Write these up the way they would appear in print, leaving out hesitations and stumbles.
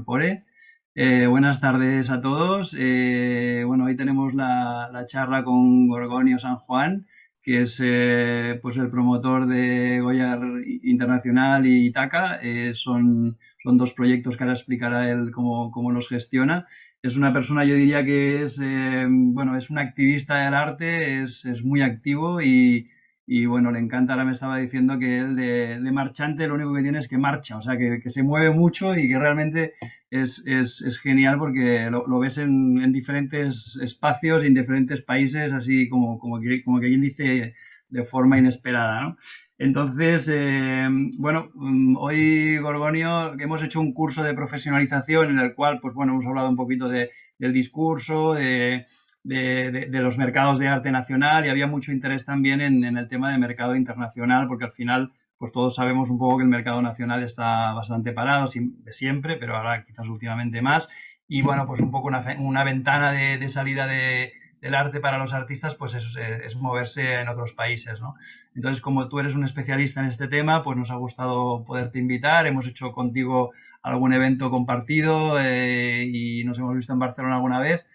incorpore. Buenas tardes a todos. Bueno, hoy tenemos la charla con Gorgonio San Juan, que es pues el promotor de Goya Internacional y Itaca. Son dos proyectos que ahora explicará él cómo los gestiona. Es una persona, yo diría que es, bueno, es un activista del arte, es muy activo y bueno, le encanta. Ahora me estaba diciendo que él de marchante lo único que tiene es que marcha, o sea, que se mueve mucho y que realmente es genial porque lo ves en diferentes espacios y en diferentes países, así como que quien dice de forma inesperada, ¿no? Entonces, bueno, hoy Gorgonio, que hemos hecho un curso de profesionalización en el cual, pues bueno, hemos hablado un poquito del discurso, de los mercados de arte nacional y había mucho interés también en el tema de mercado internacional, porque al final pues todos sabemos un poco que el mercado nacional está bastante parado de siempre, pero ahora quizás últimamente más. Y bueno, pues un poco una ventana de salida del arte para los artistas, pues es moverse en otros países, ¿no? Entonces, como tú eres un especialista en este tema, pues nos ha gustado poderte invitar. Hemos hecho contigo algún evento compartido y nos hemos visto en Barcelona alguna vez.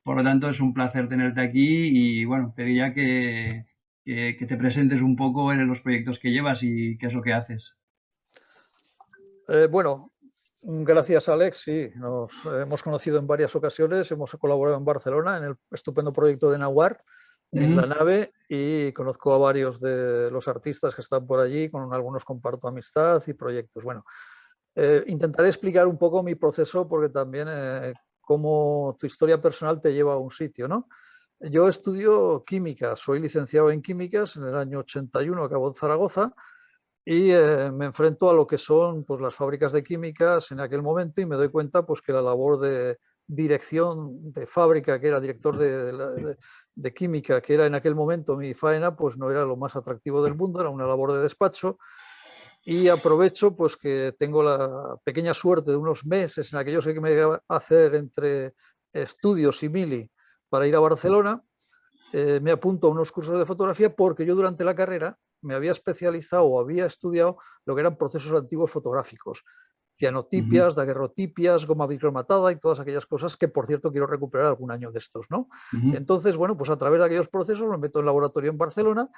Por lo tanto, es un placer tenerte aquí y bueno, pediría que te presentes un poco en los proyectos que llevas y qué es lo que haces. Bueno, gracias Alex, sí, nos hemos conocido en varias ocasiones, hemos colaborado en Barcelona en el estupendo proyecto de Nahuar, en la nave, y conozco a varios de los artistas que están por allí, con algunos comparto amistad y proyectos. Bueno, intentaré explicar un poco mi proceso porque también cómo tu historia personal te lleva a un sitio, ¿no? Yo estudio química, soy licenciado en químicas, en el año 81 acabo en Zaragoza, y me enfrento a lo que son pues, las fábricas de químicas en aquel momento y me doy cuenta pues, que la labor de dirección de fábrica, que era director de química, que era en aquel momento mi faena, pues no era lo más atractivo del mundo, era una labor de despacho. Y aprovecho pues, que tengo la pequeña suerte de unos meses en aquellos que me iba a hacer entre estudios y mili para ir a Barcelona. Me apunto a unos cursos de fotografía porque yo durante la carrera me había especializado o había estudiado lo que eran procesos antiguos fotográficos, Ujú, cianotipias, daguerrotipias, goma bicromatada y todas aquellas cosas que, por cierto, quiero recuperar algún año de estos, ¿no? ujú, Entonces, bueno, pues a través de aquellos procesos me meto en laboratorio en Barcelona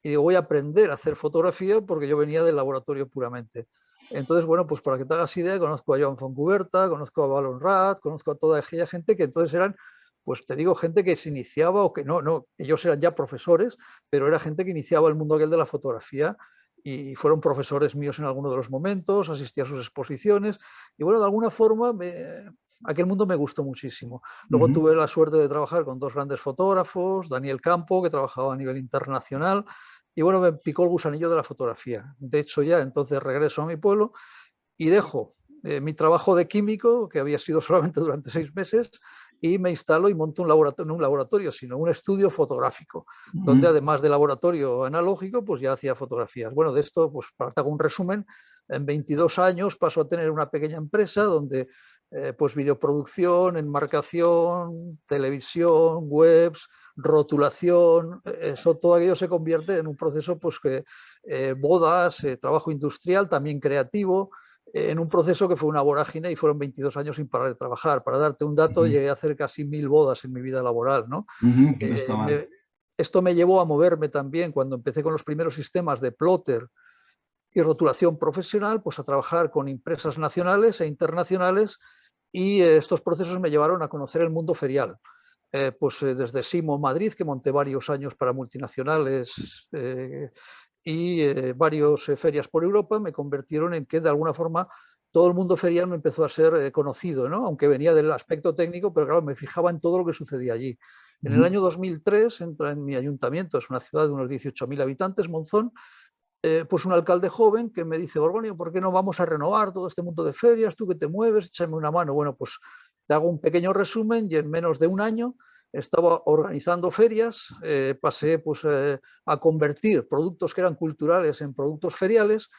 y voy a aprender a hacer fotografía porque yo venía del laboratorio puramente. Entonces, bueno, pues para que te hagas idea, conozco a Joan Fontcuberta, conozco a Valon Rat, conozco a toda aquella gente que entonces eran, pues te digo, gente que se iniciaba o que no, ellos eran ya profesores, pero era gente que iniciaba el mundo aquel de la fotografía y fueron profesores míos en alguno de los momentos, asistí a sus exposiciones y bueno, de alguna forma aquel mundo me gustó muchísimo. Luego ujú, tuve la suerte de trabajar con dos grandes fotógrafos, Daniel Campo, que trabajaba a nivel internacional, y bueno, me picó el gusanillo de la fotografía. De hecho, ya entonces regreso a mi pueblo y dejo mi trabajo de químico, que había sido solamente durante 6 meses, y me instalo y monto un laboratorio, no un laboratorio, sino un estudio fotográfico, donde ujú, además de laboratorio analógico, pues ya hacía fotografías. Bueno, de esto, pues para hacer un resumen, en 22 años paso a tener una pequeña empresa donde pues videoproducción, enmarcación, televisión, webs, rotulación, eso todo aquello se convierte en un proceso pues que bodas, trabajo industrial, también creativo, en un proceso que fue una vorágine y fueron 22 años sin parar de trabajar. Para darte un dato, ujú, llegué a hacer casi 1000 bodas en mi vida laboral, ¿no? ujú, que no está Eh, mal. me, Esto me llevó a moverme también cuando empecé con los primeros sistemas de plotter y rotulación profesional, pues a trabajar con empresas nacionales e internacionales y estos procesos me llevaron a conocer el mundo ferial. Desde Simo Madrid, que monté varios años para multinacionales y varias ferias por Europa, me convirtieron en que de alguna forma todo el mundo ferial me empezó a ser conocido, ¿no? Aunque venía del aspecto técnico, pero claro, me fijaba en todo lo que sucedía allí. En el Ujú, año 2003 entra en mi ayuntamiento, es una ciudad de unos 18.000 habitantes, Monzón, pues un alcalde joven que me dice, Gorgonio, ¿por qué no vamos a renovar todo este mundo de ferias? Tú que te mueves, échame una mano. Bueno, pues te hago un pequeño resumen y en menos de un año estaba organizando ferias, pasé pues, a convertir productos que eran culturales en productos feriales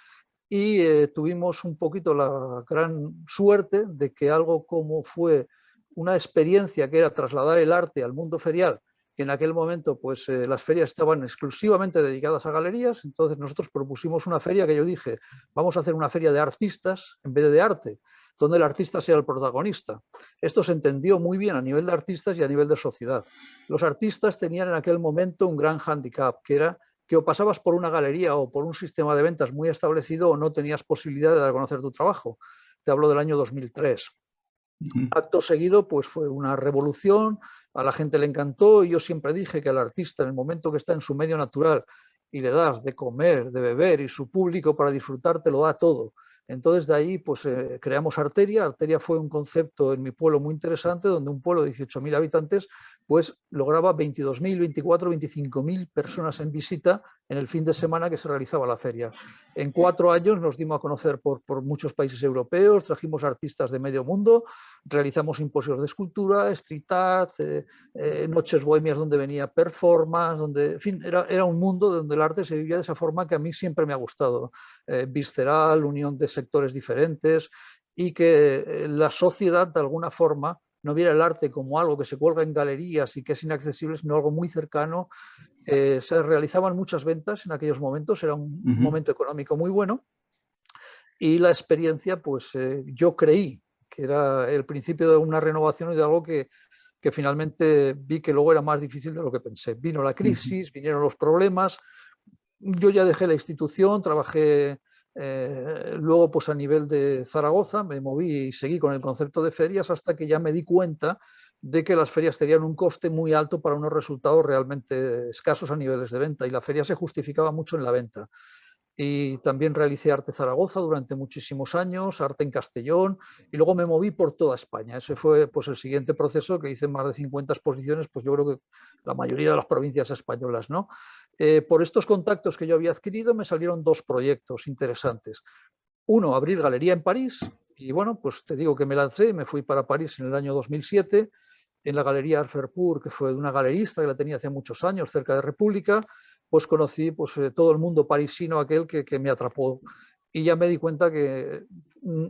y tuvimos un poquito la gran suerte de que algo como fue una experiencia que era trasladar el arte al mundo ferial, que en aquel momento pues las ferias estaban exclusivamente dedicadas a galerías, entonces nosotros propusimos una feria que yo dije, vamos a hacer una feria de artistas en vez de arte. donde el artista sea el protagonista. Esto se entendió muy bien a nivel de artistas y a nivel de sociedad. Los artistas tenían en aquel momento un gran hándicap, que era que o pasabas por una galería o por un sistema de ventas muy establecido o no tenías posibilidad de dar a conocer tu trabajo. Te hablo del año 2003. Acto seguido, pues fue una revolución, a la gente le encantó y yo siempre dije que al artista, en el momento que está en su medio natural y le das de comer, de beber y su público para disfrutar, te lo da todo. Entonces de ahí pues creamos Arteria. Arteria fue un concepto en mi pueblo muy interesante, donde un pueblo de 18.000 habitantes pues lograba 22.000, 24, 25.000 personas en visita en el fin de semana que se realizaba la feria. En 4 años nos dimos a conocer por muchos países europeos, trajimos artistas de medio mundo, realizamos simposios de escultura, street art, noches bohemias donde venía performance, donde, en fin, era un mundo donde el arte se vivía de esa forma que a mí siempre me ha gustado, visceral, unión de sectores diferentes y que la sociedad de alguna forma no viera el arte como algo que se cuelga en galerías y que es inaccesible, sino algo muy cercano. Se realizaban muchas ventas en aquellos momentos, era un momento económico muy bueno y la experiencia, pues yo creí que era el principio de una renovación y de algo que finalmente vi que luego era más difícil de lo que pensé. Vino la crisis, vinieron los problemas, yo ya dejé la institución, trabajé luego pues a nivel de Zaragoza, me moví y seguí con el concepto de ferias hasta que ya me di cuenta de que las ferias tenían un coste muy alto para unos resultados realmente escasos a niveles de venta y la feria se justificaba mucho en la venta. Y también realicé Arte Zaragoza durante muchísimos años, Arte en Castellón, y luego me moví por toda España. Ese fue pues, el siguiente proceso, que hice más de 50 exposiciones, pues yo creo que la mayoría de las provincias españolas, ¿no? Por estos contactos que yo había adquirido me salieron 2 proyectos interesantes. Uno, abrir galería en París, y bueno, pues te digo que me lancé, me fui para París en el año 2007, en la Galería Arferpur, que fue de una galerista que la tenía hace muchos años, cerca de República, pues conocí pues, todo el mundo parisino aquel que me atrapó. Y ya me di cuenta que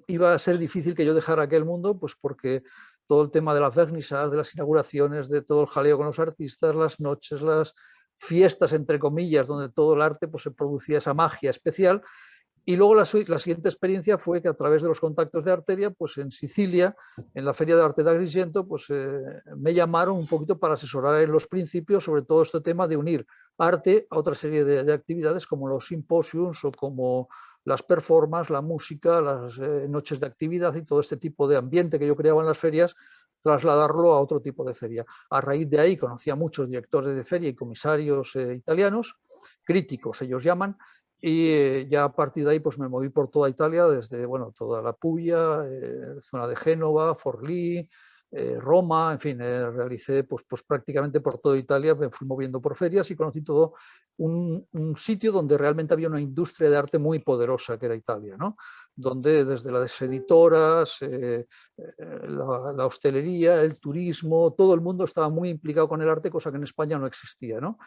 iba a ser difícil que yo dejara aquel mundo, pues porque todo el tema de las vernisas, de las inauguraciones, de todo el jaleo con los artistas, las noches, las fiestas, entre comillas, donde todo el arte pues, se producía esa magia especial. Y luego la siguiente experiencia fue que a través de los contactos de Arteria, pues en Sicilia, en la Feria de Arte de Agrigento, pues me llamaron un poquito para asesorar en los principios sobre todo este tema de unir arte a otra serie de actividades como los simposios o como las performances, la música, las noches de actividad y todo este tipo de ambiente que yo creaba en las ferias, trasladarlo a otro tipo de feria. A raíz de ahí conocí a muchos directores de feria y comisarios italianos, críticos ellos llaman, y ya a partir de ahí pues me moví por toda Italia, desde bueno, toda la Puglia, zona de Génova, Forlì, Roma, en fin, realicé pues prácticamente por toda Italia, me fui moviendo por ferias y conocí todo un sitio donde realmente había una industria de arte muy poderosa, que era Italia, ¿no? Donde desde las editoras, la hostelería, el turismo, todo el mundo estaba muy implicado con el arte, cosa que en España no existía, ¿no?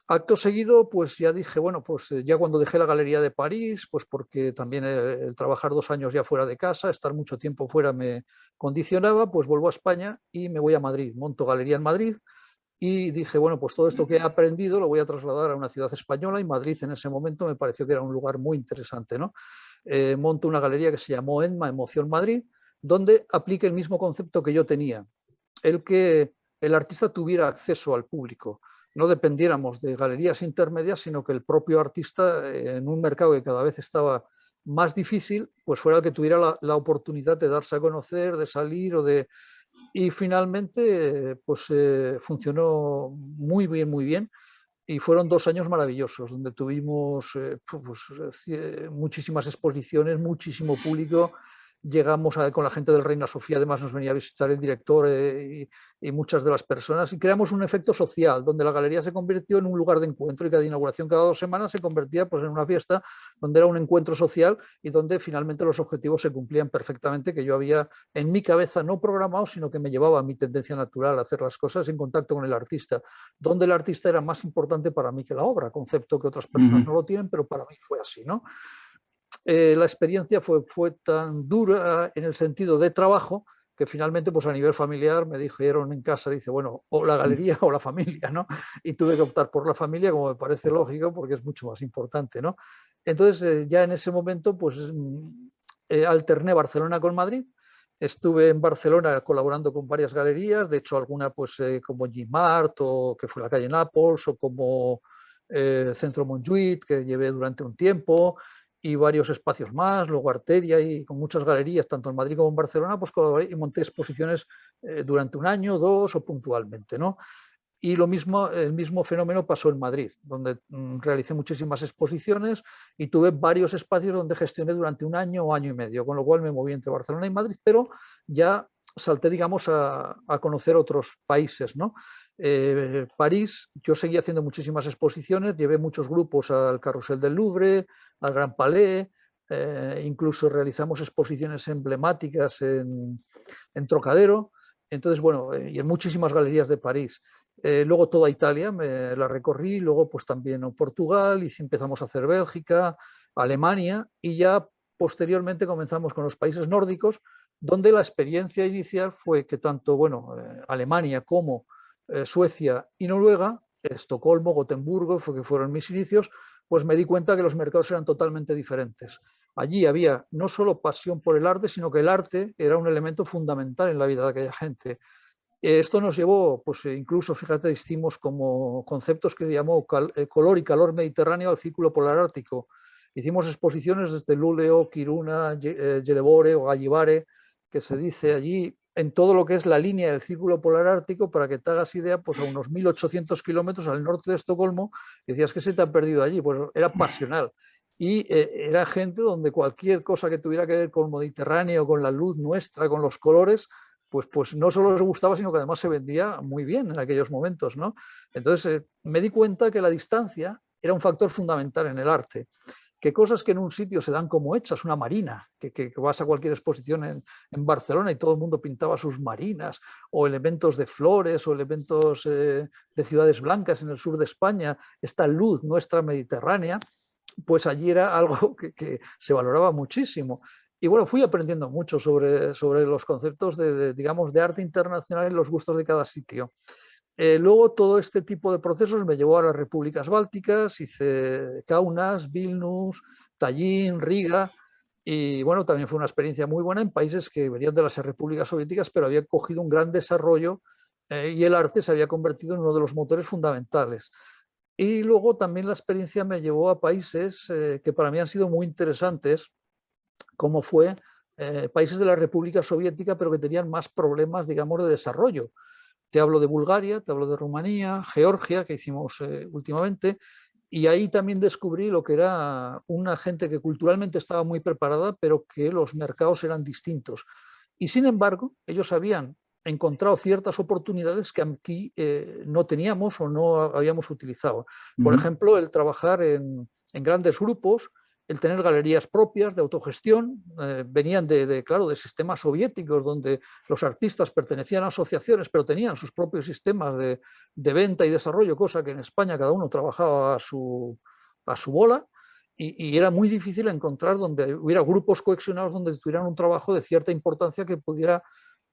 Acto seguido, pues ya dije, bueno, pues ya cuando dejé la Galería de París, pues porque también el trabajar 2 años ya fuera de casa, estar mucho tiempo fuera me condicionaba, pues vuelvo a España y me voy a Madrid, monto Galería en Madrid y dije, bueno, pues todo esto que he aprendido lo voy a trasladar a una ciudad española y Madrid en ese momento me pareció que era un lugar muy interesante, ¿no? Monto una galería que se llamó ENMA, Emoción Madrid, donde aplique el mismo concepto que yo tenía, el que el artista tuviera acceso al público, no dependiéramos de galerías intermedias, sino que el propio artista, en un mercado que cada vez estaba más difícil, pues fuera el que tuviera la oportunidad de darse a conocer, de salir o de... Y finalmente, pues funcionó muy bien, muy bien. Y fueron 2 años maravillosos, donde tuvimos pues, muchísimas exposiciones, muchísimo público. Llegamos con la gente del Reina Sofía, además nos venía a visitar el director y muchas de las personas, y creamos un efecto social, donde la galería se convirtió en un lugar de encuentro y cada inauguración cada 2 semanas se convertía pues, en una fiesta donde era un encuentro social y donde finalmente los objetivos se cumplían perfectamente, que yo había en mi cabeza no programado, sino que me llevaba a mi tendencia natural a hacer las cosas en contacto con el artista, donde el artista era más importante para mí que la obra, concepto que otras personas no lo tienen, pero para mí fue así, ¿no? La experiencia fue tan dura en el sentido de trabajo que finalmente pues a nivel familiar me dijeron en casa, dice, bueno, o la galería o la familia, ¿no? Y tuve que optar por la familia, como me parece lógico, porque es mucho más importante, ¿no? Entonces ya en ese momento pues alterné Barcelona con Madrid. Estuve en Barcelona colaborando con varias galerías, de hecho alguna pues como Gimart, o que fue la calle Nápoles, o como Centro Montjuïc, que llevé durante un tiempo, y varios espacios más, luego Arteria, y con muchas galerías, tanto en Madrid como en Barcelona, pues colaboré y monté exposiciones durante un año, dos o puntualmente, ¿no? Y lo mismo, el mismo fenómeno pasó en Madrid, donde realicé muchísimas exposiciones y tuve varios espacios donde gestioné durante un año o año y medio, con lo cual me moví entre Barcelona y Madrid, pero ya salté, digamos, a conocer otros países, ¿no? París, yo seguí haciendo muchísimas exposiciones, llevé muchos grupos al Carrusel del Louvre, al Gran Palais, incluso realizamos exposiciones emblemáticas en Trocadero, entonces, bueno, y en muchísimas galerías de París. Luego toda Italia me la recorrí, luego pues también Portugal, y empezamos a hacer Bélgica, Alemania, y ya posteriormente comenzamos con los países nórdicos, donde la experiencia inicial fue que tanto, bueno, Alemania como Suecia y Noruega, Estocolmo, Gotemburgo, que fueron mis inicios, pues me di cuenta que los mercados eran totalmente diferentes. Allí había no solo pasión por el arte, sino que el arte era un elemento fundamental en la vida de aquella gente. Esto nos llevó, pues incluso, fíjate, hicimos como conceptos que llamó color y calor mediterráneo al círculo polar ártico. Hicimos exposiciones desde Luleå, Kiruna, Gällivare o Gällivare, que se dice allí, en todo lo que es la línea del círculo polar ártico, para que te hagas idea, pues a unos 1800 kilómetros al norte de Estocolmo. Decías que se te ha perdido allí, pues era pasional. Y era gente donde cualquier cosa que tuviera que ver con el Mediterráneo, con la luz nuestra, con los colores, pues no solo les gustaba, sino que además se vendía muy bien en aquellos momentos, ¿no? Entonces me di cuenta que la distancia era un factor fundamental en el arte, que cosas que en un sitio se dan como hechas, una marina, que vas a cualquier exposición en Barcelona y todo el mundo pintaba sus marinas, o elementos de flores, o elementos de ciudades blancas en el sur de España, esta luz nuestra mediterránea, pues allí era algo que se valoraba muchísimo. Y bueno, fui aprendiendo mucho sobre los conceptos digamos, de arte internacional y los gustos de cada sitio. Luego todo este tipo de procesos me llevó a las repúblicas bálticas, hice Kaunas, Vilnius, Tallinn, Riga, y bueno, también fue una experiencia muy buena en países que venían de las repúblicas soviéticas, pero habían cogido un gran desarrollo y el arte se había convertido en uno de los motores fundamentales. Y luego también la experiencia me llevó a países que para mí han sido muy interesantes, como fue países de la República Soviética, pero que tenían más problemas, digamos, de desarrollo. Te hablo de Bulgaria, te hablo de Rumanía, Georgia, que hicimos últimamente, y ahí también descubrí lo que era una gente que culturalmente estaba muy preparada, pero que los mercados eran distintos. Y sin embargo, ellos habían encontrado ciertas oportunidades que aquí no teníamos o no habíamos utilizado. Por ejemplo, el trabajar en grandes grupos, el tener galerías propias de autogestión, venían claro, de sistemas soviéticos donde los artistas pertenecían a asociaciones, pero tenían sus propios sistemas de venta y desarrollo, cosa que en España cada uno trabajaba a su bola, y era muy difícil encontrar donde hubiera grupos cohesionados donde tuvieran un trabajo de cierta importancia que pudiera,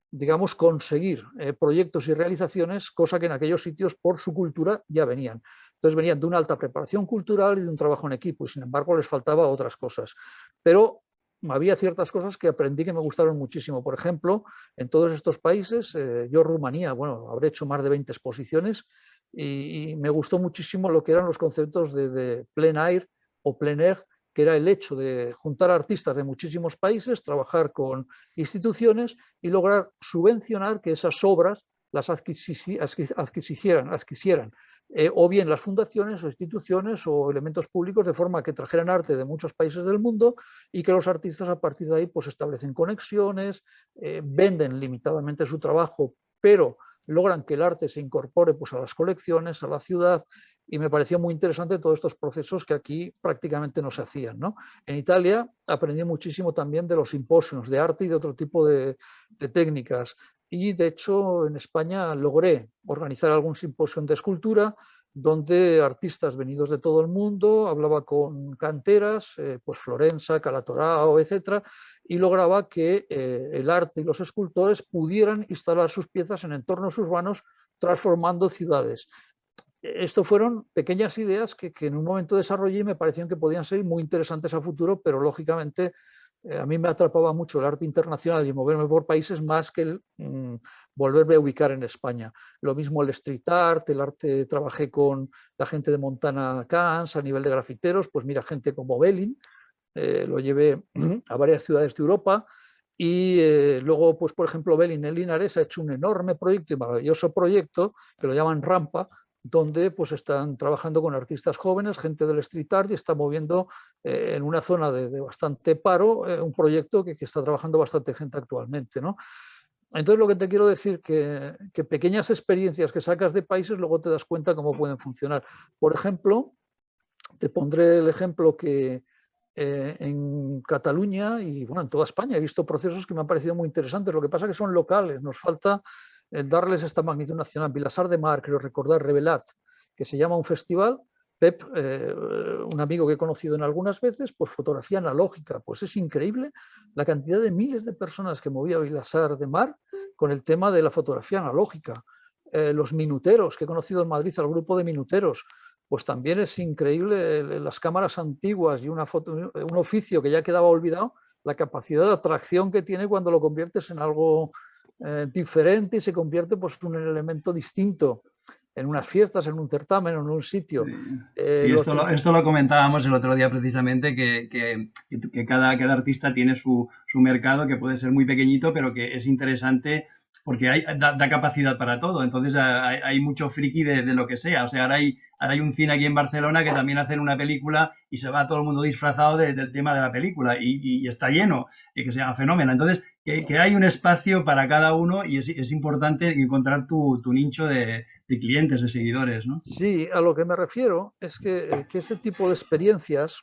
digamos, conseguir proyectos y realizaciones, cosa que en aquellos sitios por su cultura ya venían. Entonces venían de una alta preparación cultural y de un trabajo en equipo, y sin embargo les faltaba otras cosas. Pero había ciertas cosas que aprendí que me gustaron muchísimo. Por ejemplo, en todos estos países, yo Rumanía, bueno, habré hecho más de 20 exposiciones, y me gustó muchísimo lo que eran los conceptos de plein air o plein air, que era el hecho de juntar artistas de muchísimos países, trabajar con instituciones y lograr subvencionar que esas obras las adquisieran o bien las fundaciones o instituciones o elementos públicos, de forma que trajeran arte de muchos países del mundo, y que los artistas a partir de ahí pues establecen conexiones, venden limitadamente su trabajo, pero logran que el arte se incorpore pues a las colecciones, a la ciudad, y me pareció muy interesante todos estos procesos que aquí prácticamente no se hacían, ¿no? En Italia aprendí muchísimo también de los simposios de arte y de otro tipo de técnicas. Y de hecho en España logré organizar algún simposio de escultura donde artistas venidos de todo el mundo, hablaba con canteras, pues Florensa, Calatorao, etcétera, y lograba que el arte y los escultores pudieran instalar sus piezas en entornos urbanos transformando ciudades. Esto fueron pequeñas ideas que en un momento desarrollé y me parecían que podían ser muy interesantes a futuro, pero lógicamente A mí me atrapaba mucho el arte internacional y moverme por países más que el volverme a ubicar en España. Lo mismo el street art, el arte, trabajé con la gente de Montana Cans a nivel de grafiteros, pues mira, gente como Belin, lo llevé a varias ciudades de Europa y luego, pues por ejemplo, Belin en Linares ha hecho un enorme proyecto y maravilloso proyecto que lo llaman Rampa, donde pues están trabajando con artistas jóvenes, gente del street art y está moviendo en una zona de bastante paro un proyecto que está trabajando bastante gente actualmente, ¿no? Entonces lo que te quiero decir que pequeñas experiencias que sacas de países luego te das cuenta cómo pueden funcionar. Por ejemplo, te pondré el ejemplo que en Cataluña y bueno, en toda España he visto procesos que me han parecido muy interesantes. Lo que pasa es que son locales, nos falta darles esta magnitud nacional. Vilassar de Mar, creo recordar, Revelat, que se llama un festival. Pep, un amigo que he conocido en algunas veces, pues fotografía analógica. Pues es increíble la cantidad de miles de personas que movía Vilassar de Mar con el tema de la fotografía analógica. Los minuteros, que he conocido en Madrid al grupo de minuteros, pues también es increíble las cámaras antiguas y una foto, un oficio que ya quedaba olvidado, la capacidad de atracción que tiene cuando lo conviertes en algo diferente y se convierte pues, en un elemento distinto en unas fiestas, en un certamen, en un sitio. Sí, sí, esto lo comentábamos el otro día precisamente, que cada artista tiene su mercado, que puede ser muy pequeñito, pero que es interesante porque da capacidad para todo. Entonces hay mucho friki de lo que sea. O sea, ahora hay un cine aquí en Barcelona que también hacen una película y se va todo el mundo disfrazado del tema de la película y está lleno, y que se llama Fenómeno. Entonces, que hay un espacio para cada uno y es importante encontrar tu nicho de clientes, de seguidores, ¿no? Sí, a lo que me refiero es que este tipo de experiencias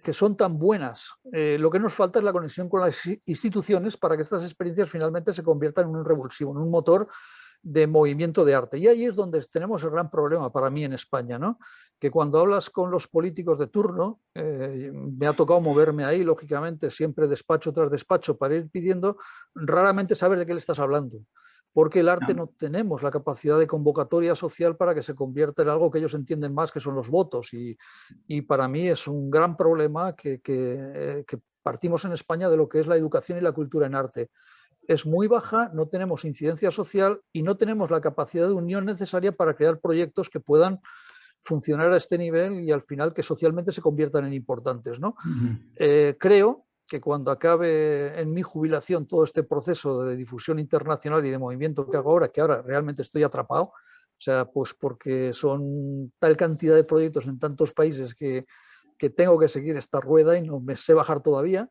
que son tan buenas, lo que nos falta es la conexión con las instituciones para que estas experiencias finalmente se conviertan en un revulsivo, en un motor de movimiento de arte. Y ahí es donde tenemos el gran problema para mí en España, ¿no? Que cuando hablas con los políticos de turno, me ha tocado moverme ahí, lógicamente, siempre despacho tras despacho para ir pidiendo, raramente sabes de qué le estás hablando, porque el arte no tenemos la capacidad de convocatoria social para que se convierta en algo que ellos entienden más, que son los votos. Y para mí es un gran problema que partimos en España de lo que es la educación y la cultura en arte. Es muy baja, no tenemos incidencia social y no tenemos la capacidad de unión necesaria para crear proyectos que puedan funcionar a este nivel y al final que socialmente se conviertan en importantes, ¿no? Creo que cuando acabe en mi jubilación todo este proceso de difusión internacional y de movimiento que hago ahora, que ahora realmente estoy atrapado, o sea, pues porque son tal cantidad de proyectos en tantos países que tengo que seguir esta rueda y no me sé bajar todavía,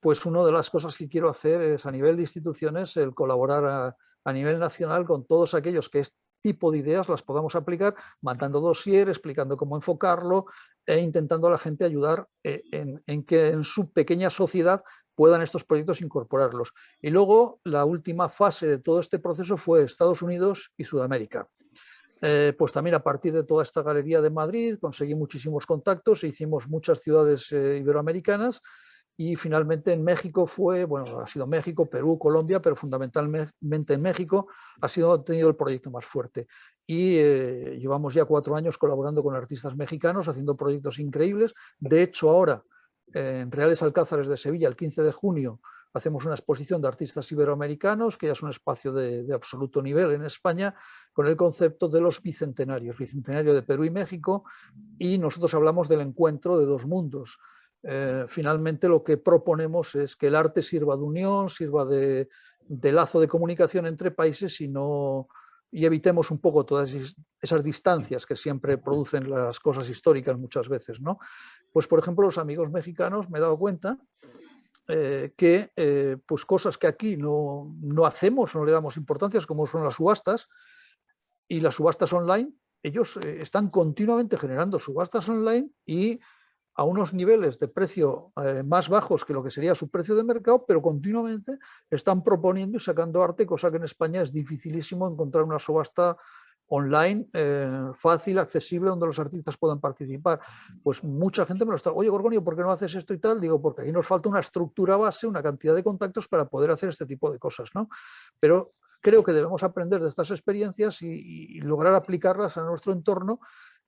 pues una de las cosas que quiero hacer es a nivel de instituciones el colaborar a nivel nacional con todos aquellos que este tipo de ideas las podamos aplicar, mandando dossier, explicando cómo enfocarlo e intentando a la gente ayudar en que en su pequeña sociedad puedan estos proyectos incorporarlos. Y luego la última fase de todo este proceso fue Estados Unidos y Sudamérica. Pues también a partir de toda esta galería de Madrid conseguí muchísimos contactos e hicimos muchas ciudades iberoamericanas. Y finalmente en México fue, bueno, ha sido México, Perú, Colombia, pero fundamentalmente en México ha tenido el proyecto más fuerte. Y llevamos ya 4 años colaborando con artistas mexicanos, haciendo proyectos increíbles. De hecho, ahora en Reales Alcázares de Sevilla, el 15 de junio, hacemos una exposición de artistas iberoamericanos, que ya es un espacio de absoluto nivel en España, con el concepto de los bicentenarios, bicentenario de Perú y México, y nosotros hablamos del encuentro de dos mundos. Finalmente lo que proponemos es que el arte sirva de unión, sirva de lazo de comunicación entre países y evitemos un poco todas esas distancias que siempre producen las cosas históricas muchas veces, ¿no? Pues por ejemplo los amigos mexicanos me he dado cuenta que pues cosas que aquí no hacemos, no le damos importancia, como son las subastas y las subastas online, ellos están continuamente generando subastas online y a unos niveles de precio más bajos que lo que sería su precio de mercado, pero continuamente están proponiendo y sacando arte, cosa que en España es dificilísimo encontrar una subasta online fácil, accesible, donde los artistas puedan participar. Pues mucha gente me lo está, oye Gorgonio, ¿por qué no haces esto y tal? Digo, porque ahí nos falta una estructura base, una cantidad de contactos para poder hacer este tipo de cosas, ¿no? Pero creo que debemos aprender de estas experiencias y lograr aplicarlas a nuestro entorno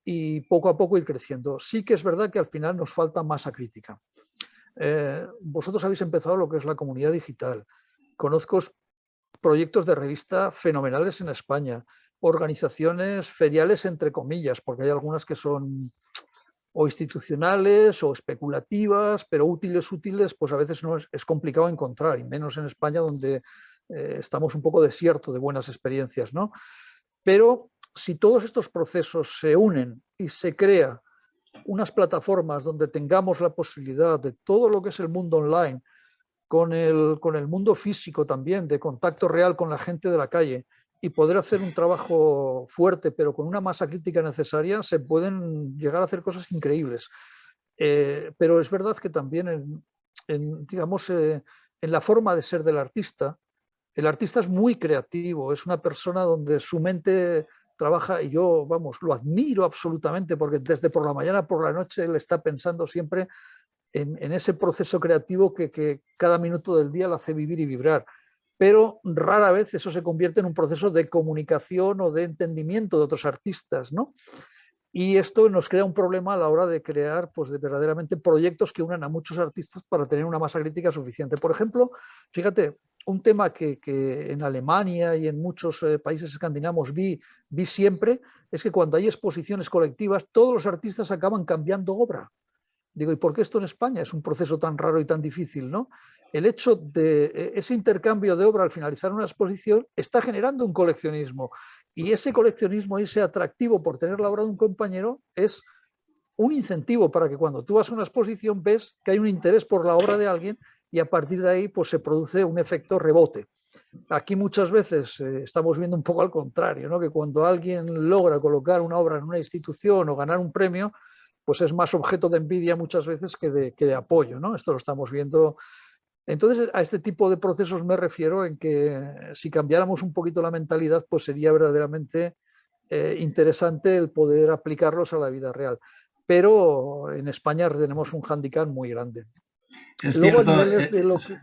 y poco a poco ir creciendo. Sí que es verdad que al final nos falta masa crítica. Vosotros habéis empezado lo que es la comunidad digital. Conozco proyectos de revista fenomenales en España, organizaciones feriales entre comillas, porque hay algunas que son o institucionales o especulativas, pero útiles, pues a veces no es complicado encontrar, y menos en España donde estamos un poco desierto de buenas experiencias, ¿no? Pero si todos estos procesos se unen y se crea unas plataformas donde tengamos la posibilidad de todo lo que es el mundo online, con el mundo físico también, de contacto real con la gente de la calle, y poder hacer un trabajo fuerte, pero con una masa crítica necesaria, se pueden llegar a hacer cosas increíbles. Pero es verdad que también digamos, en la forma de ser del artista, el artista es muy creativo, es una persona donde su mente trabaja, y yo, vamos, lo admiro absolutamente, porque desde por la mañana por la noche él está pensando siempre en ese proceso creativo que cada minuto del día lo hace vivir y vibrar. Pero rara vez eso se convierte en un proceso de comunicación o de entendimiento de otros artistas, ¿no? Y esto nos crea un problema a la hora de crear, pues, de verdaderamente proyectos que unan a muchos artistas para tener una masa crítica suficiente. Por ejemplo, fíjate, un tema que en Alemania y en muchos países escandinavos vi siempre, es que cuando hay exposiciones colectivas, todos los artistas acaban cambiando obra. Digo, ¿y por qué esto en España es un proceso tan raro y tan difícil, ¿no? El hecho de ese intercambio de obra al finalizar una exposición está generando un coleccionismo, y ese coleccionismo, ese atractivo por tener la obra de un compañero, es un incentivo para que cuando tú vas a una exposición ves que hay un interés por la obra de alguien, y a partir de ahí pues se produce un efecto rebote. Aquí muchas veces estamos viendo un poco al contrario, ¿no? Que cuando alguien logra colocar una obra en una institución o ganar un premio, pues es más objeto de envidia muchas veces que de apoyo, ¿no? Esto lo estamos viendo. Entonces, a este tipo de procesos me refiero, en que si cambiáramos un poquito la mentalidad, pues sería verdaderamente interesante el poder aplicarlos a la vida real. Pero en España tenemos un hándicap muy grande. Es Luego, a cierto, niveles de lo que...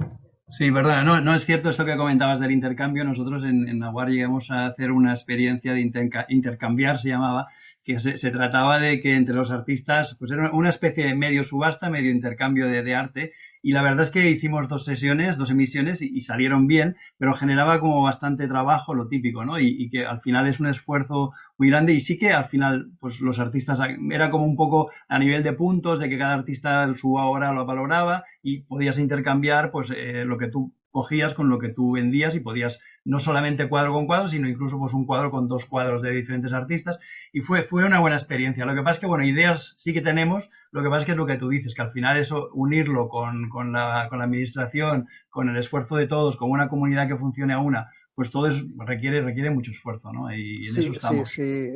sí, verdad, no es cierto esto que comentabas del intercambio. Nosotros en Naguar llegamos a hacer una experiencia de intercambiar, se llamaba, que se trataba de que entre los artistas, pues era una especie de medio subasta, medio intercambio de arte, y la verdad es que hicimos 2 sesiones, 2 emisiones, y salieron bien, pero generaba como bastante trabajo, lo típico, ¿no? Y que al final es un esfuerzo muy grande, y sí que al final, pues los artistas, era como un poco a nivel de puntos, de que cada artista su obra lo valoraba, y podías intercambiar pues lo que tú cogías con lo que tú vendías, y podías no solamente cuadro con cuadro, sino incluso pues un cuadro con 2 cuadros de diferentes artistas, y fue una buena experiencia. Lo que pasa es que, bueno, ideas sí que tenemos, lo que pasa es que es lo que tú dices, que al final eso, unirlo con la administración, con el esfuerzo de todos, con una comunidad que funcione a una, pues todo eso requiere mucho esfuerzo, ¿no? Y en eso Sí, sí, estamos. sí.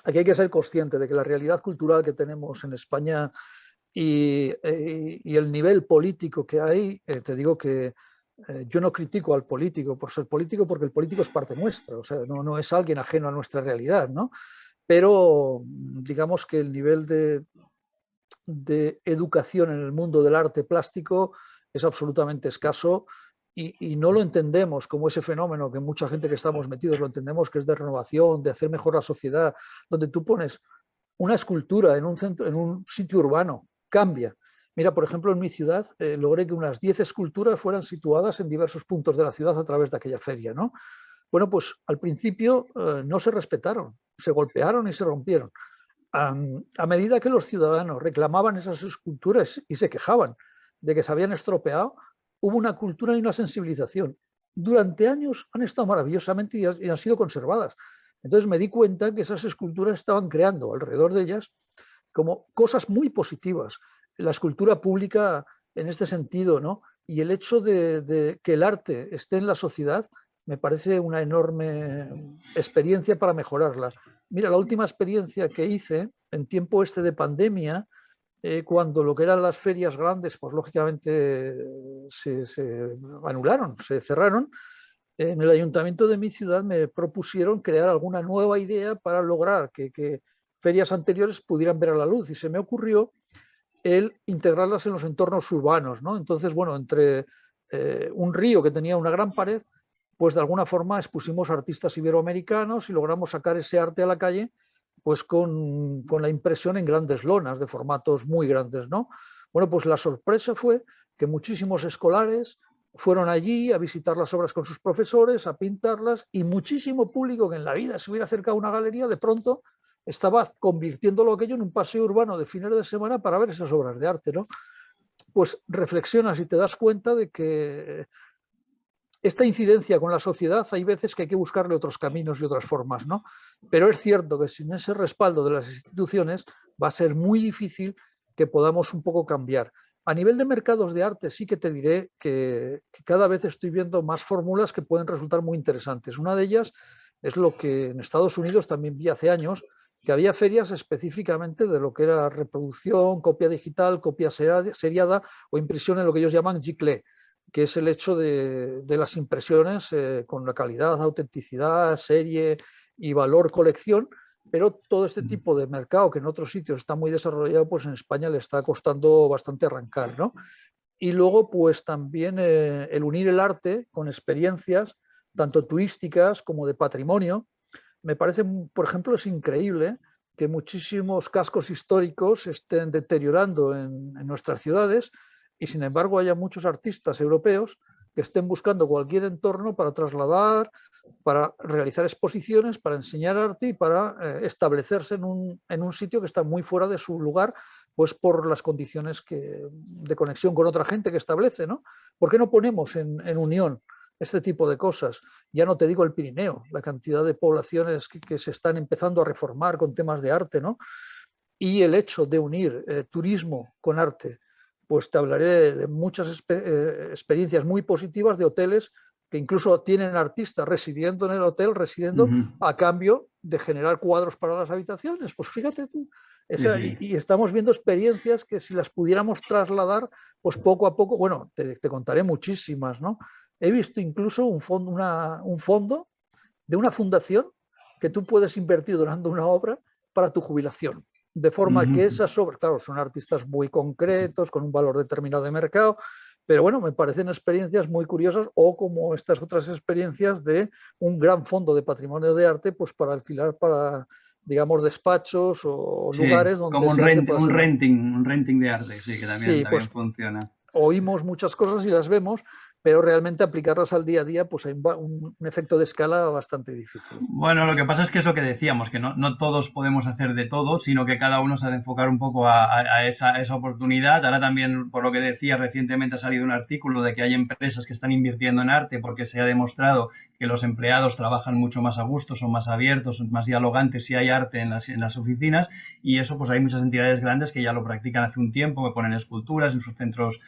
Aquí hay que ser consciente de que la realidad cultural que tenemos en España y el nivel político que hay, te digo que yo no critico al político por ser político, porque el político es parte nuestra, o sea, no es alguien ajeno a nuestra realidad, ¿no? Pero digamos que el nivel de educación en el mundo del arte plástico es absolutamente escaso, y no lo entendemos como ese fenómeno que mucha gente que estamos metidos lo entendemos, que es de renovación, de hacer mejor la sociedad, donde tú pones una escultura en un centro, en un sitio urbano, cambia. Mira, por ejemplo, en mi ciudad logré que unas 10 esculturas fueran situadas en diversos puntos de la ciudad a través de aquella feria, ¿no? Bueno, pues al principio no se respetaron, se golpearon y se rompieron. A medida que los ciudadanos reclamaban esas esculturas y se quejaban de que se habían estropeado, hubo una cultura y una sensibilización. Durante años han estado maravillosamente y han sido conservadas. Entonces me di cuenta que esas esculturas estaban creando alrededor de ellas como cosas muy positivas. La escultura pública en este sentido, ¿no? Y el hecho de que el arte esté en la sociedad me parece una enorme experiencia para mejorarla. Mira, la última experiencia que hice en tiempo este de pandemia, cuando lo que eran las ferias grandes, pues lógicamente se anularon, se cerraron. En el ayuntamiento de mi ciudad me propusieron crear alguna nueva idea para lograr que ferias anteriores pudieran ver a la luz, y se me ocurrió el integrarlas en los entornos urbanos, ¿no? Entonces, bueno, entre un río que tenía una gran pared, pues de alguna forma expusimos artistas iberoamericanos y logramos sacar ese arte a la calle, pues con la impresión en grandes lonas de formatos muy grandes, ¿no? Bueno, pues la sorpresa fue que muchísimos escolares fueron allí a visitar las obras con sus profesores, a pintarlas, y muchísimo público que en la vida se hubiera acercado a una galería, de pronto estaba convirtiéndolo aquello en un paseo urbano de fines de semana para ver esas obras de arte, ¿no? Pues reflexionas y te das cuenta de que esta incidencia con la sociedad hay veces que hay que buscarle otros caminos y otras formas, ¿no? Pero es cierto que sin ese respaldo de las instituciones va a ser muy difícil que podamos un poco cambiar. A nivel de mercados de arte sí que te diré que cada vez estoy viendo más fórmulas que pueden resultar muy interesantes. Una de ellas es lo que en Estados Unidos también vi hace años, que había ferias específicamente de lo que era reproducción, copia digital, copia seriada o impresión en lo que ellos llaman giclée, que es el hecho de las impresiones con la calidad, autenticidad, serie y valor colección, pero todo este tipo de mercado que en otros sitios está muy desarrollado, pues en España le está costando bastante arrancar, ¿no? Y luego, pues también el unir el arte con experiencias, tanto turísticas como de patrimonio. Me parece, por ejemplo, es increíble que muchísimos cascos históricos estén deteriorando en nuestras ciudades y, sin embargo, haya muchos artistas europeos que estén buscando cualquier entorno para trasladar, para realizar exposiciones, para enseñar arte y para establecerse en un sitio que está muy fuera de su lugar, pues por las condiciones de conexión con otra gente que establece, ¿no? ¿Por qué no ponemos en unión este tipo de cosas? Ya no te digo el Pirineo, la cantidad de poblaciones que se están empezando a reformar con temas de arte, ¿no? Y el hecho de unir turismo con arte, pues te hablaré de muchas experiencias muy positivas de hoteles que incluso tienen artistas residiendo en el hotel, residiendo a cambio de generar cuadros para las habitaciones. Pues fíjate tú, y estamos viendo experiencias que si las pudiéramos trasladar, pues poco a poco, bueno, te contaré muchísimas, ¿no? He visto incluso un fondo de una fundación que tú puedes invertir durante una obra para tu jubilación. De forma que esas obras, claro, son artistas muy concretos, con un valor determinado de mercado, pero bueno, me parecen experiencias muy curiosas, o como estas otras experiencias de un gran fondo de patrimonio de arte, pues para alquilar para, digamos, despachos o lugares donde como ese arte pueda ser... un renting de arte, sí, que Sí, también pues funciona. oímos muchas cosas y las vemos, pero realmente aplicarlas al día a día, pues hay un efecto de escala bastante difícil. Bueno, lo que pasa es que es lo que decíamos, que no todos podemos hacer de todo, sino que cada uno se ha de enfocar un poco a esa oportunidad. Ahora también, por lo que decía, recientemente ha salido un artículo de que hay empresas que están invirtiendo en arte porque se ha demostrado que los empleados trabajan mucho más a gusto, son más abiertos, son más dialogantes si hay arte en las oficinas, y eso pues hay muchas entidades grandes que ya lo practican hace un tiempo, que ponen esculturas en sus centros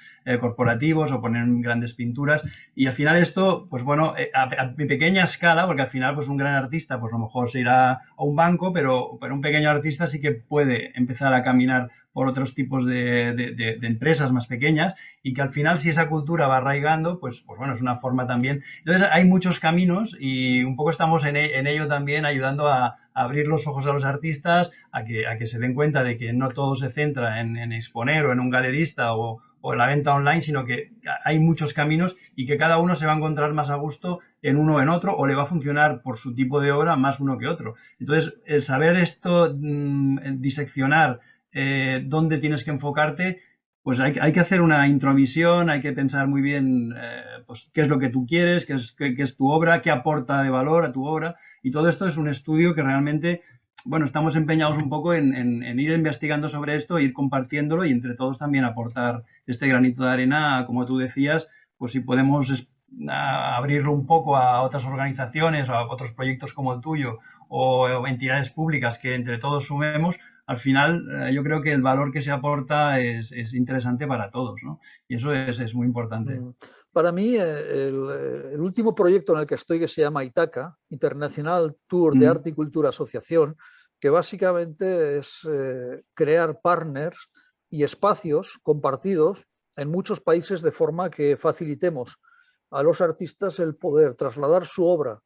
corporativos o ponen grandes pinturas, y al final esto, pues bueno, a pequeña escala, porque al final pues un gran artista pues a lo mejor se irá a un banco, pero un pequeño artista sí que puede empezar a caminar por otros tipos de empresas más pequeñas, y que al final si esa cultura va arraigando, pues bueno, es una forma también. Entonces hay muchos caminos y un poco estamos en ello también ayudando a abrir los ojos a los artistas, a que se den cuenta de que no todo se centra en exponer o en un galerista o en la venta online, sino que hay muchos caminos y que cada uno se va a encontrar más a gusto en uno o en otro, o le va a funcionar por su tipo de obra más uno que otro. Entonces, el saber esto, diseccionar dónde tienes que enfocarte, pues hay que hacer una introvisión, hay que pensar muy bien pues, qué es lo que tú quieres, qué es tu obra, qué aporta de valor a tu obra, y todo esto es un estudio que realmente, bueno, estamos empeñados un poco en ir investigando sobre esto, ir compartiéndolo y entre todos también aportar este granito de arena, como tú decías, pues si podemos abrirlo un poco a otras organizaciones o a otros proyectos como el tuyo o entidades públicas que entre todos sumemos, al final yo creo que el valor que se aporta es interesante para todos, ¿no? Y eso es muy importante. Para mí, el último proyecto en el que estoy, que se llama ITACA, International Tour de Arte y Cultura Asociación, que básicamente es crear partners y espacios compartidos en muchos países de forma que facilitemos a los artistas el poder trasladar su obra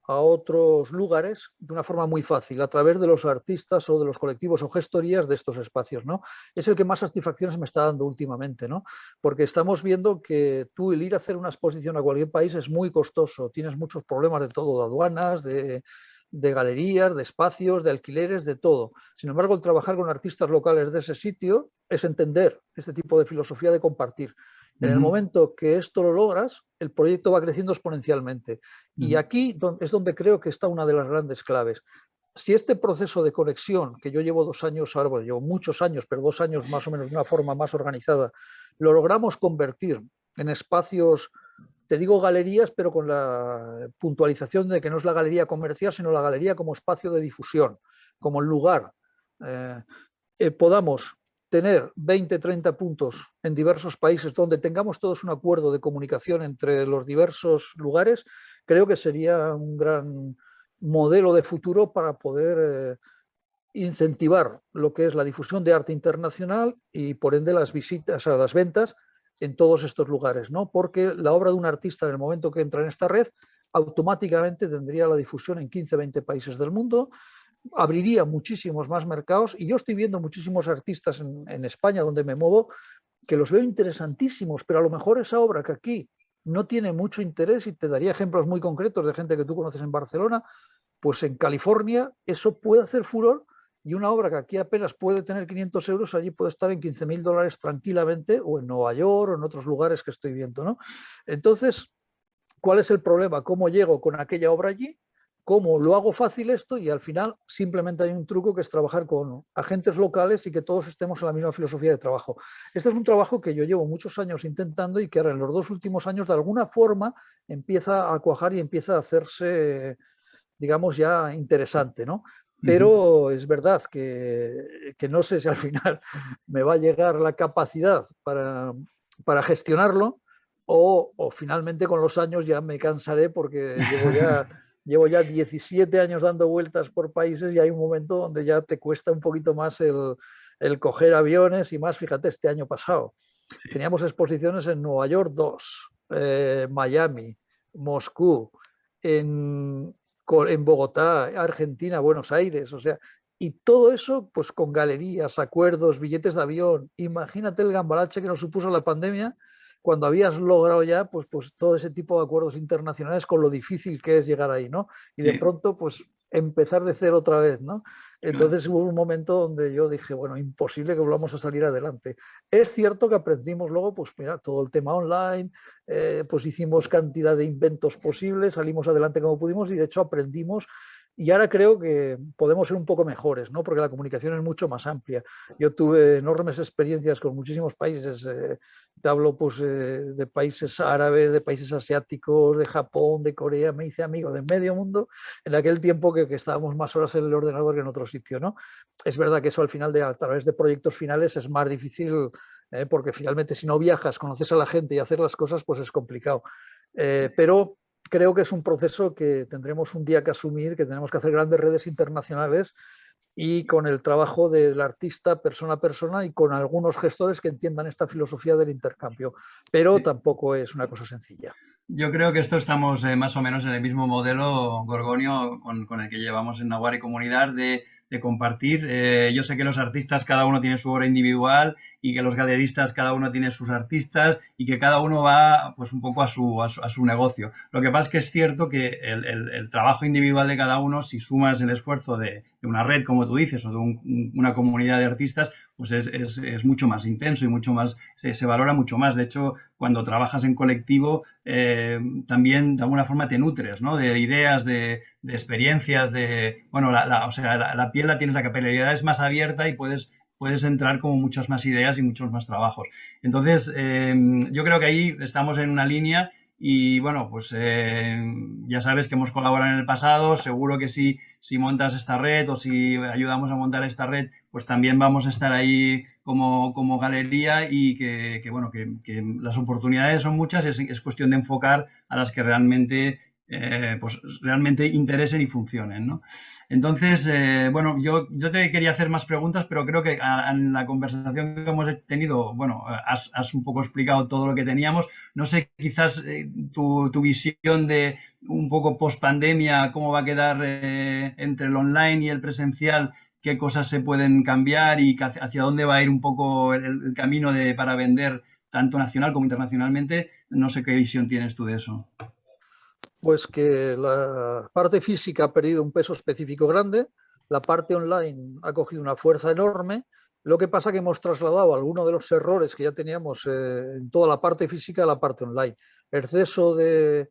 a otros lugares de una forma muy fácil, a través de los artistas o de los colectivos o gestorías de estos espacios, ¿no? Es el que más satisfacciones me está dando últimamente, ¿no? Porque estamos viendo que tú el ir a hacer una exposición a cualquier país es muy costoso, tienes muchos problemas de todo, de aduanas, de de galerías, de espacios, de alquileres, de todo. Sin embargo, el trabajar con artistas locales de ese sitio es entender este tipo de filosofía de compartir. En el momento que esto lo logras, el proyecto va creciendo exponencialmente. Y aquí es donde creo que está una de las grandes claves. Si este proceso de conexión, que yo llevo 2 años, ahora bueno, llevo muchos años, pero 2 años más o menos de una forma más organizada, lo logramos convertir en espacios, te digo galerías, pero con la puntualización de que no es la galería comercial, sino la galería como espacio de difusión, como lugar, podamos tener 20, 30 puntos en diversos países donde tengamos todos un acuerdo de comunicación entre los diversos lugares, creo que sería un gran modelo de futuro para poder incentivar lo que es la difusión de arte internacional y por ende las visitas, o sea, las ventas en todos estos lugares, ¿no? Porque la obra de un artista en el momento que entra en esta red automáticamente tendría la difusión en 15, 20 países del mundo, abriría muchísimos más mercados y yo estoy viendo muchísimos artistas en España donde me muevo que los veo interesantísimos, pero a lo mejor esa obra que aquí no tiene mucho interés, y te daría ejemplos muy concretos de gente que tú conoces en Barcelona, pues en California eso puede hacer furor y una obra que aquí apenas puede tener 500 euros, allí puede estar en 15.000 dólares tranquilamente, o en Nueva York o en otros lugares que estoy viendo, ¿no? Entonces, ¿cuál es el problema? ¿Cómo llego con aquella obra allí? ¿Cómo lo hago fácil esto? Y al final simplemente hay un truco que es trabajar con agentes locales y que todos estemos en la misma filosofía de trabajo. Este es un trabajo que yo llevo muchos años intentando y que ahora en los 2 últimos años de alguna forma empieza a cuajar y empieza a hacerse, digamos, ya interesante, ¿no? Pero es verdad que no sé si al final me va a llegar la capacidad para gestionarlo o finalmente con los años ya me cansaré porque llevo ya 17 años dando vueltas por países y hay un momento donde ya te cuesta un poquito más el coger aviones y más, fíjate, este año pasado. Sí. Teníamos exposiciones en Nueva York 2, Miami, Moscú, en Bogotá, Argentina, Buenos Aires, o sea, y todo eso pues con galerías, acuerdos, billetes de avión. Imagínate el gambalache que nos supuso la pandemia cuando habías logrado ya pues todo ese tipo de acuerdos internacionales con lo difícil que es llegar ahí, ¿no? Y de pronto pues empezar de cero otra vez, ¿no? Entonces hubo un momento donde yo dije, bueno, imposible que volvamos a salir adelante. Es cierto que aprendimos luego, pues mira, todo el tema online, pues hicimos cantidad de inventos posibles, salimos adelante como pudimos y de hecho aprendimos y ahora creo que podemos ser un poco mejores, ¿no? Porque la comunicación es mucho más amplia. Yo tuve enormes experiencias con muchísimos países, te hablo pues de países árabes, de países asiáticos, de Japón, de Corea, me hice amigo de medio mundo en aquel tiempo que estábamos más horas en el ordenador que en otro sitio, ¿no? Es verdad que eso al final, a través de proyectos finales, es más difícil, porque finalmente si no viajas, conoces a la gente y hacer las cosas, pues es complicado. Pero creo que es un proceso que tendremos un día que asumir, que tenemos que hacer grandes redes internacionales y con el trabajo del artista persona a persona y con algunos gestores que entiendan esta filosofía del intercambio. Pero tampoco es una cosa sencilla. Yo creo que esto estamos más o menos en el mismo modelo, Gorgonio, con el que llevamos en Naguará y Comunidad de compartir. Yo sé que los artistas cada uno tiene su obra individual y que los galeristas cada uno tiene sus artistas y que cada uno va pues un poco a su negocio. Lo que pasa es que es cierto que el trabajo individual de cada uno, si sumas el esfuerzo de una red, como tú dices, o de una comunidad de artistas, pues es mucho más intenso y mucho más, se valora mucho más. De hecho, cuando trabajas en colectivo, también de alguna forma te nutres, ¿no? De ideas, de experiencias, bueno, o sea, la piel la tienes, la capilaridad es más abierta y puedes entrar como muchas más ideas y muchos más trabajos. Entonces, yo creo que ahí estamos en una línea y bueno, pues ya sabes que hemos colaborado en el pasado, seguro que si montas esta red o si ayudamos a montar esta red, pues también vamos a estar ahí como galería y bueno, que las oportunidades son muchas, es cuestión de enfocar a las que realmente pues realmente interesen y funcionen, ¿no? Entonces, bueno, yo te quería hacer más preguntas, pero creo que en la conversación que hemos tenido, bueno, has un poco explicado todo lo que teníamos. No sé, quizás tu visión de un poco post pandemia, cómo va a quedar entre el online y el presencial, qué cosas se pueden cambiar y hacia dónde va a ir un poco el camino para vender tanto nacional como internacionalmente. No sé qué visión tienes tú de eso. Pues que la parte física ha perdido un peso específico grande, la parte online ha cogido una fuerza enorme. Lo que pasa es que hemos trasladado algunos de los errores que ya teníamos en toda la parte física a la parte online. Exceso de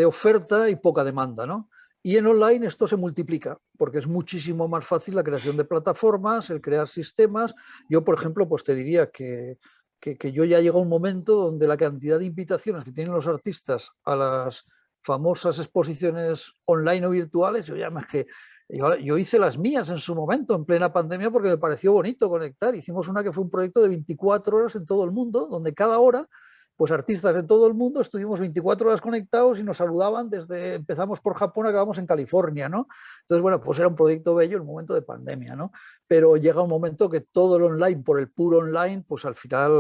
oferta y poca demanda, ¿no? Y en online esto se multiplica, porque es muchísimo más fácil la creación de plataformas, el crear sistemas. Yo, por ejemplo, pues te diría que yo ya llega un momento donde la cantidad de invitaciones que tienen los artistas a las famosas exposiciones online o virtuales, yo ya más que yo hice las mías en su momento, en plena pandemia, porque me pareció bonito conectar. Hicimos una que fue un proyecto de 24 horas en todo el mundo, donde cada hora, pues artistas de todo el mundo, estuvimos 24 horas conectados y nos saludaban desde, empezamos por Japón, acabamos en California, ¿no? Entonces, bueno, pues era un proyecto bello en un momento de pandemia, ¿no? Pero llega un momento que todo lo online, por el puro online, pues al final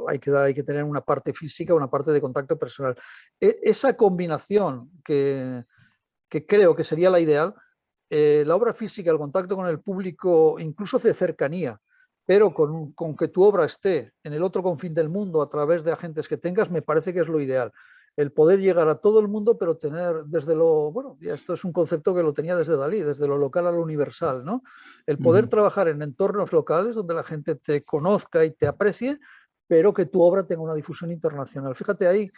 hay que tener una parte física, una parte de contacto personal. Esa combinación que creo que sería la ideal, la obra física, el contacto con el público, incluso de cercanía, pero con que tu obra esté en el otro confín del mundo a través de agentes que tengas, me parece que es lo ideal. El poder llegar a todo el mundo, pero tener desde lo, bueno, esto es un concepto que lo tenía desde Dalí, desde lo local a lo universal, ¿no? El poder trabajar en entornos locales donde la gente te conozca y te aprecie, pero que tu obra tenga una difusión internacional. Fíjate ahí,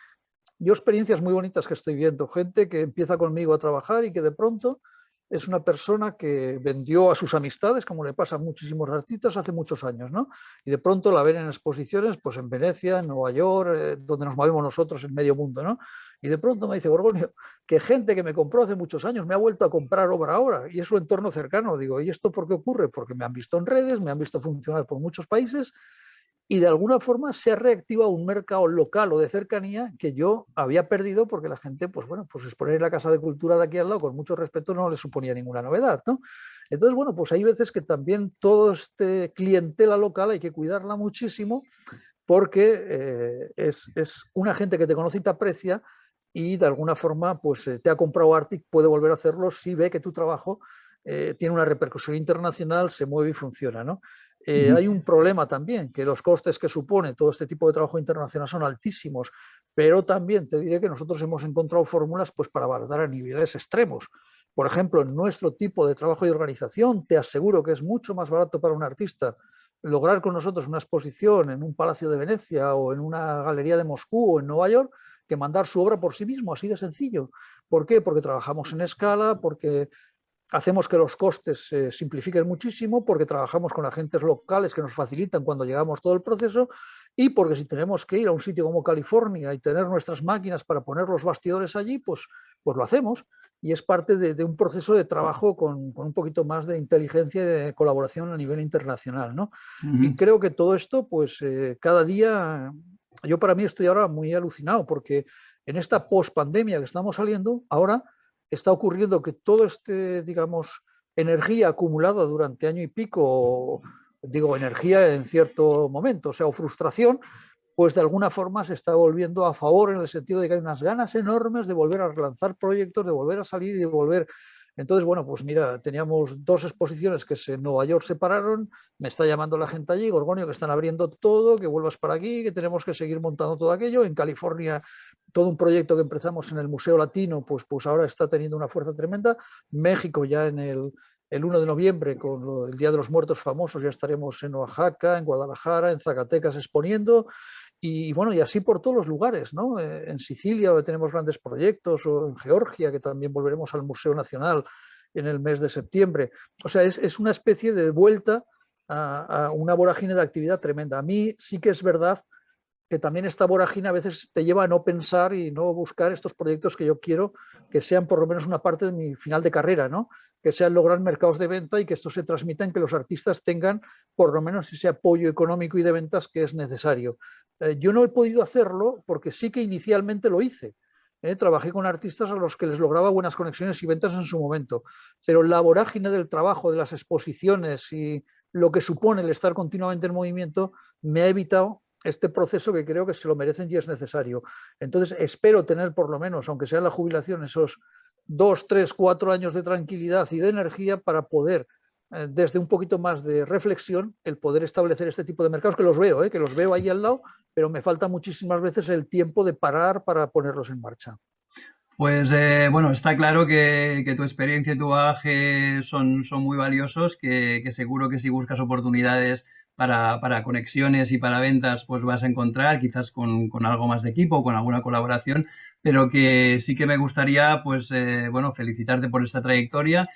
yo experiencias muy bonitas que estoy viendo, gente que empieza conmigo a trabajar y que de pronto es una persona que vendió a sus amistades, como le pasa a muchísimos artistas hace muchos años, ¿no? Y de pronto la ven en exposiciones, pues en Venecia, en Nueva York, donde nos movemos nosotros en medio mundo, ¿no? Y de pronto me dice, Gorgonio, que gente que me compró hace muchos años me ha vuelto a comprar obra ahora, y es su entorno cercano. Digo, ¿y esto por qué ocurre? Porque me han visto en redes, me han visto funcionar por muchos países, y de alguna forma se ha reactivado un mercado local o de cercanía que yo había perdido porque la gente, pues bueno, pues exponer la Casa de Cultura de aquí al lado con mucho respeto no le suponía ninguna novedad, ¿no? Entonces, bueno, pues hay veces que también todo este clientela local hay que cuidarla muchísimo porque es una gente que te conoce y te aprecia y de alguna forma pues te ha comprado Arctic, puede volver a hacerlo si ve que tu trabajo tiene una repercusión internacional, se mueve y funciona, ¿no? Hay un problema también, que los costes que supone todo este tipo de trabajo internacional son altísimos, pero también te diré que nosotros hemos encontrado fórmulas pues, para abordar a niveles extremos. Por ejemplo, en nuestro tipo de trabajo y organización, te aseguro que es mucho más barato para un artista lograr con nosotros una exposición en un palacio de Venecia o en una galería de Moscú o en Nueva York que mandar su obra por sí mismo, así de sencillo. ¿Por qué? Porque trabajamos en escala, porque hacemos que los costes se simplifiquen muchísimo, porque trabajamos con agentes locales que nos facilitan cuando llegamos todo el proceso y porque si tenemos que ir a un sitio como California y tener nuestras máquinas para poner los bastidores allí, pues lo hacemos. Y es parte de un proceso de trabajo con un poquito más de inteligencia y de colaboración a nivel internacional, ¿no? Y creo que todo esto, pues cada día, yo para mí estoy ahora muy alucinado porque en esta post-pandemia que estamos saliendo, ahora está ocurriendo que todo este, digamos, energía acumulada durante año y pico, digo, energía en cierto momento, o sea, o frustración, pues de alguna forma se está volviendo a favor en el sentido de que hay unas ganas enormes de volver a relanzar proyectos, de volver a salir y de volver. Entonces, bueno, pues mira, teníamos dos exposiciones que en Nueva York se pararon, me está llamando la gente allí, Gorgonio, que están abriendo todo, que vuelvas para aquí, que tenemos que seguir montando todo aquello. En California, todo un proyecto que empezamos en el Museo Latino, pues ahora está teniendo una fuerza tremenda. México ya en el 1 de noviembre, con el Día de los Muertos famosos, ya estaremos en Oaxaca, en Guadalajara, en Zacatecas exponiendo. Y bueno, y así por todos los lugares, ¿no? En Sicilia tenemos grandes proyectos, o en Georgia, que también volveremos al Museo Nacional en el mes de septiembre. O sea, es una especie de vuelta a una vorágine de actividad tremenda. A mí sí que es verdad que también esta vorágine a veces te lleva a no pensar y no buscar estos proyectos que yo quiero que sean por lo menos una parte de mi final de carrera, ¿no? Que sean lograr mercados de venta y que esto se transmita en que los artistas tengan por lo menos ese apoyo económico y de ventas que es necesario. Yo no he podido hacerlo porque sí que inicialmente lo hice. Trabajé con artistas a los que les lograba buenas conexiones y ventas en su momento, pero la vorágine del trabajo, de las exposiciones y lo que supone el estar continuamente en movimiento me ha evitado este proceso que creo que se lo merecen y es necesario. Entonces, espero tener por lo menos, aunque sea en la jubilación, esos 2, 3, 4 años de tranquilidad y de energía para poder, desde un poquito más de reflexión, el poder establecer este tipo de mercados, que los veo ahí al lado, pero me falta muchísimas veces el tiempo de parar para ponerlos en marcha. Pues bueno, está claro que tu experiencia y tu bagaje son muy valiosos, que seguro que si buscas oportunidades para conexiones y para ventas, pues vas a encontrar, quizás con algo más de equipo, con alguna colaboración, pero que sí que me gustaría, pues bueno, felicitarte por esta trayectoria